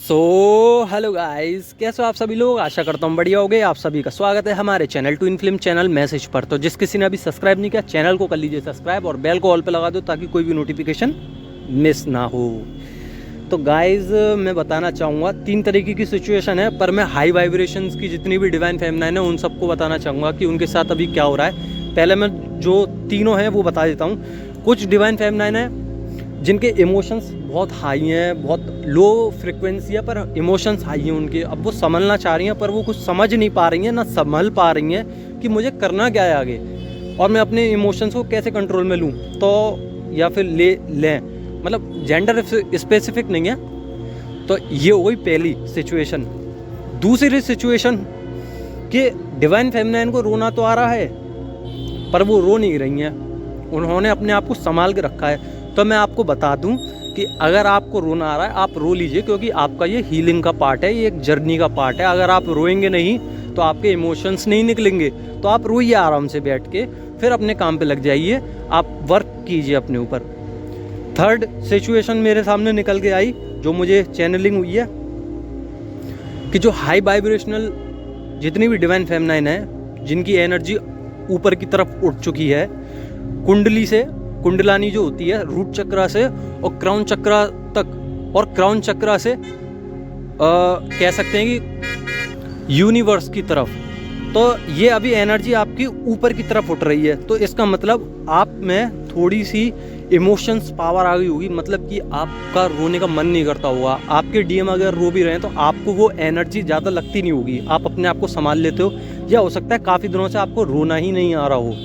Hello guys, कैसे हो आप सभी लोग। आशा करता हूँ बढ़िया होगे। आप सभी का स्वागत है हमारे channel twin film channel message पर। तो जिस किसी ने अभी सब्सक्राइब नहीं किया चैनल को कर लीजिए सब्सक्राइब और बेल को ऑल पे लगा दो ताकि कोई भी नोटिफिकेशन मिस ना हो। तो गाइस मैं बताना चाहूँगा 3 तरीके की सिचुएशन है, पर मैं हाई वाइब्रेशंस की जितनी भी डिवाइन फेमिनाइन है उन सबको बताना चाहूँगा कि उनके साथ अभी क्या हो रहा है। पहले मैं जो तीनों हैं वो बता देता हूँ। कुछ डिवाइन फेमिनाइन है जिनके इमोशंस बहुत हाई हैं, बहुत लो फ्रिक्वेंसी है पर इमोशंस हाई हैं उनके। अब वो संभलना चाह रही हैं पर वो कुछ समझ नहीं पा रही हैं, ना संभल पा रही हैं कि मुझे करना क्या है आगे और मैं अपने इमोशंस को कैसे कंट्रोल में लूँ। तो या फिर लें, मतलब जेंडर स्पेसिफिक नहीं है। तो ये हो गई पहली सिचुएशन। दूसरी सिचुएशन कि डिवाइन फेमिनाइन को रोना तो आ रहा है पर वो रो नहीं रही हैं, उन्होंने अपने आप को संभाल के रखा है। तो मैं आपको बता दूं कि अगर आपको रोना आ रहा है आप रो लीजिए, क्योंकि आपका ये हीलिंग का पार्ट है, ये एक जर्नी का पार्ट है। अगर आप रोएंगे नहीं तो आपके इमोशंस नहीं निकलेंगे। तो आप रोइए आराम से बैठ के, फिर अपने काम पे लग जाइए, आप वर्क कीजिए अपने ऊपर। थर्ड सिचुएशन मेरे सामने निकल के आई जो मुझे चैनलिंग हुई है कि जो हाई वाइब्रेशनल जितनी भी डिवाइन फेमिनाइन है जिनकी एनर्जी ऊपर की तरफ उठ चुकी है, कुंडली से, कुंडलानी जो होती है रूट चक्रा से और क्राउन चक्रा तक, और क्राउन चक्रा से कह सकते हैं कि यूनिवर्स की तरफ। तो ये अभी एनर्जी आपकी ऊपर की तरफ उठ रही है। तो इसका मतलब आप में थोड़ी सी इमोशंस पावर आ गई होगी, मतलब कि आपका रोने का मन नहीं करता होगा। आपके डीएम अगर रो भी रहे हैं तो आपको वो एनर्जी ज़्यादा लगती नहीं होगी, आप अपने आप को संभाल लेते हो। या हो सकता है काफ़ी दिनों से आपको रोना ही नहीं आ रहा हो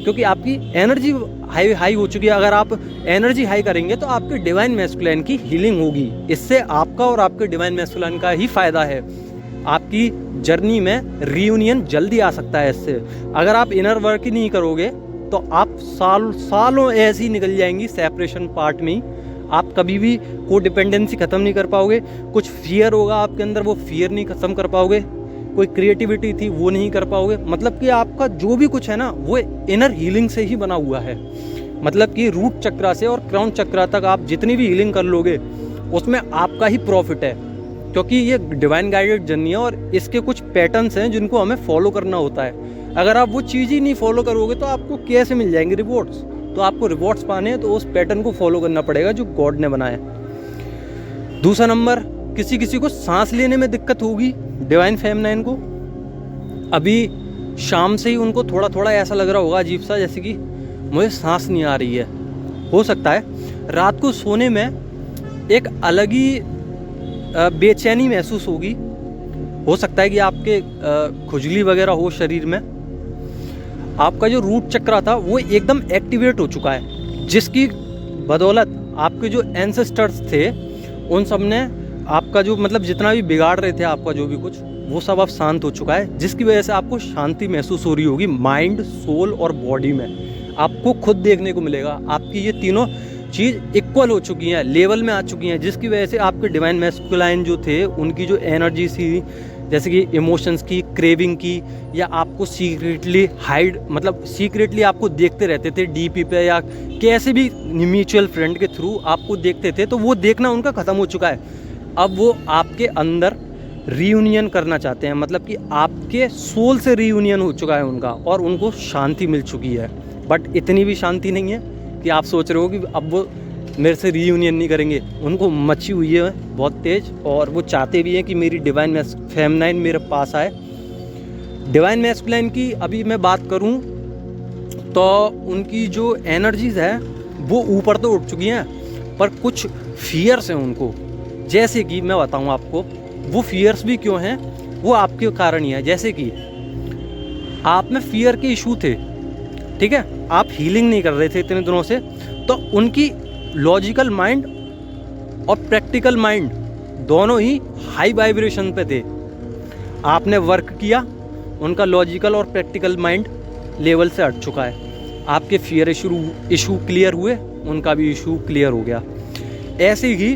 क्योंकि आपकी एनर्जी हाई हो चुकी है। अगर आप एनर्जी हाई करेंगे तो आपके डिवाइन मैस्कुलिन की हीलिंग होगी। इससे आपका और आपके डिवाइन मैस्कुलिन का ही फायदा है। आपकी जर्नी में रीयूनियन जल्दी आ सकता है इससे। अगर आप इनर वर्क ही नहीं करोगे तो आप सालों ऐसी निकल जाएंगी सेपरेशन पार्ट में ही। आप कभी भी को डिपेंडेंसी ख़त्म नहीं कर पाओगे। कुछ फियर होगा आपके अंदर, वो फियर नहीं ख़त्म कर पाओगे। कोई क्रिएटिविटी थी वो नहीं कर पाओगे। मतलब कि आपका जो भी कुछ है ना वो इनर हीलिंग से ही बना हुआ है। मतलब कि रूट चक्रा से और क्राउन चक्रा तक आप जितनी भी हीलिंग कर लोगे उसमें आपका ही प्रॉफिट है, क्योंकि ये डिवाइन गाइडेड जर्नी है और इसके कुछ पैटर्न्स हैं जिनको हमें फॉलो करना होता है। अगर आप वो चीज़ ही नहीं फॉलो करोगे तो आपको कैसे मिल जाएंगे रिवॉर्ड्स। तो आपको रिवॉर्ड्स पाने हैं तो उस पैटर्न को फॉलो करना पड़ेगा जो गॉड ने बनाया। दूसरा नंबर, किसी किसी को सांस लेने में दिक्कत होगी डिवाइन फेमिनाइन को। अभी शाम से ही उनको थोड़ा थोड़ा ऐसा लग रहा होगा अजीब सा, जैसे कि मुझे सांस नहीं आ रही है। हो सकता है रात को सोने में एक अलग ही बेचैनी महसूस होगी। हो सकता है कि आपके खुजली वगैरह हो शरीर में। आपका जो रूट चक्रा था वो एकदम एक्टिवेट हो चुका है, जिसकी बदौलत आपके जो एंसेस्टर्स थे उन सब ने आपका जो मतलब जितना भी बिगाड़ रहे थे आपका जो भी कुछ, वो सब अब शांत हो चुका है, जिसकी वजह से आपको शांति महसूस हो रही होगी माइंड, सोल और बॉडी में। आपको खुद देखने को मिलेगा आपकी ये तीनों चीज़ इक्वल हो चुकी हैं, लेवल में आ चुकी हैं, जिसकी वजह से आपके डिवाइन मैस्कुलाइन जो थे उनकी जो एनर्जी थी, जैसे कि इमोशंस की, क्रेविंग की, या आपको सीक्रेटली हाइड, मतलब सीक्रेटली आपको देखते रहते थे डीपी पे या कैसे भी म्यूचुअल फ्रेंड के थ्रू आपको देखते थे, तो वो देखना उनका ख़त्म हो चुका है। अब वो आपके अंदर रीयूनियन करना चाहते हैं, मतलब कि आपके सोल से रीयूनियन हो चुका है उनका और उनको शांति मिल चुकी है। बट इतनी भी शांति नहीं है कि आप सोच रहे हो कि अब वो मेरे से रीयूनियन नहीं करेंगे। उनको मची हुई है बहुत तेज़ और वो चाहते भी हैं कि मेरी डिवाइन फेमिनाइन मेरे पास आए। डिवाइन मैस्कुलाइन की अभी मैं बात करूं तो उनकी जो एनर्जीज है वो ऊपर तो उठ चुकी हैं, पर कुछ फियर्स हैं उनको। जैसे कि मैं बताऊं आपको वो फियर्स भी क्यों हैं, वो आपके कारण ही है। जैसे कि आप में फियर के इशू थे, ठीक है, आप हीलिंग नहीं कर रहे थे इतने दिनों से, तो उनकी लॉजिकल माइंड और प्रैक्टिकल माइंड दोनों ही हाई वाइब्रेशन पे थे। आपने वर्क किया, उनका लॉजिकल और प्रैक्टिकल माइंड लेवल से हट चुका है। आपके फियर इशू क्लियर हुए, उनका भी इशू क्लियर हो गया। ऐसे ही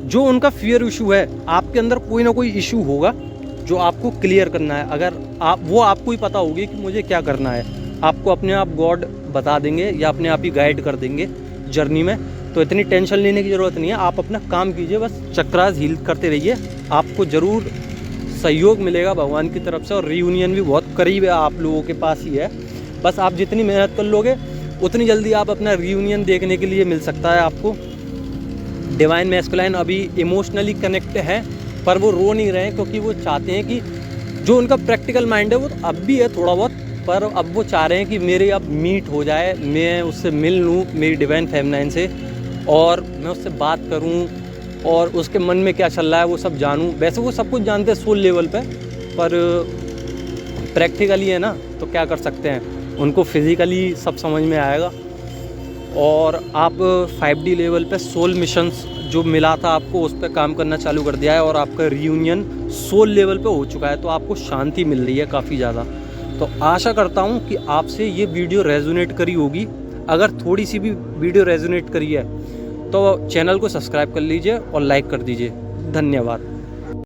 जो उनका फियर इशू है, आपके अंदर कोई ना कोई इशू होगा जो आपको क्लियर करना है। अगर वो आपको ही पता होगी कि मुझे क्या करना है, आपको अपने आप गॉड बता देंगे या अपने आप ही गाइड कर देंगे जर्नी में तो इतनी टेंशन लेने की ज़रूरत नहीं है, आप अपना काम कीजिए, बस चक्रास हील करते रहिए, आपको ज़रूर सहयोग मिलेगा भगवान की तरफ से। और रीयूनियन भी बहुत करीब है, आप लोगों के पास ही है, बस आप जितनी मेहनत कर लोगे उतनी जल्दी आप अपना रीयूनियन देखने के लिए मिल सकता है आपको। डिवाइन मैस्कुलाइन अभी इमोशनली कनेक्ट है, पर वो रो नहीं रहे हैं, क्योंकि वो चाहते हैं कि जो उनका प्रैक्टिकल माइंड है वो अब भी है थोड़ा बहुत, पर अब वो चाह रहे हैं कि मेरे अब मीट हो जाए, मैं उससे मिल लूँ मेरी डिवाइन फेमिनाइन से, और मैं उससे बात करूँ और उसके मन में क्या चल रहा है वो सब जानूँ। वैसे वो सब कुछ जानते हैं सोल लेवल पे, पर प्रैक्टिकली है ना, तो क्या कर सकते हैं, उनको फिज़िकली सब समझ में आएगा। और आप 5D लेवल पे सोल मिशंस जो मिला था आपको उस पर काम करना चालू कर दिया है, और आपका रीयूनियन सोल लेवल पे हो चुका है, तो आपको शांति मिल रही है काफ़ी ज़्यादा। तो आशा करता हूँ कि आपसे ये वीडियो रेजोनेट करी होगी। अगर थोड़ी सी भी वीडियो रेजोनेट करी है तो चैनल को सब्सक्राइब कर लीजिए और लाइक कर दीजिए। धन्यवाद।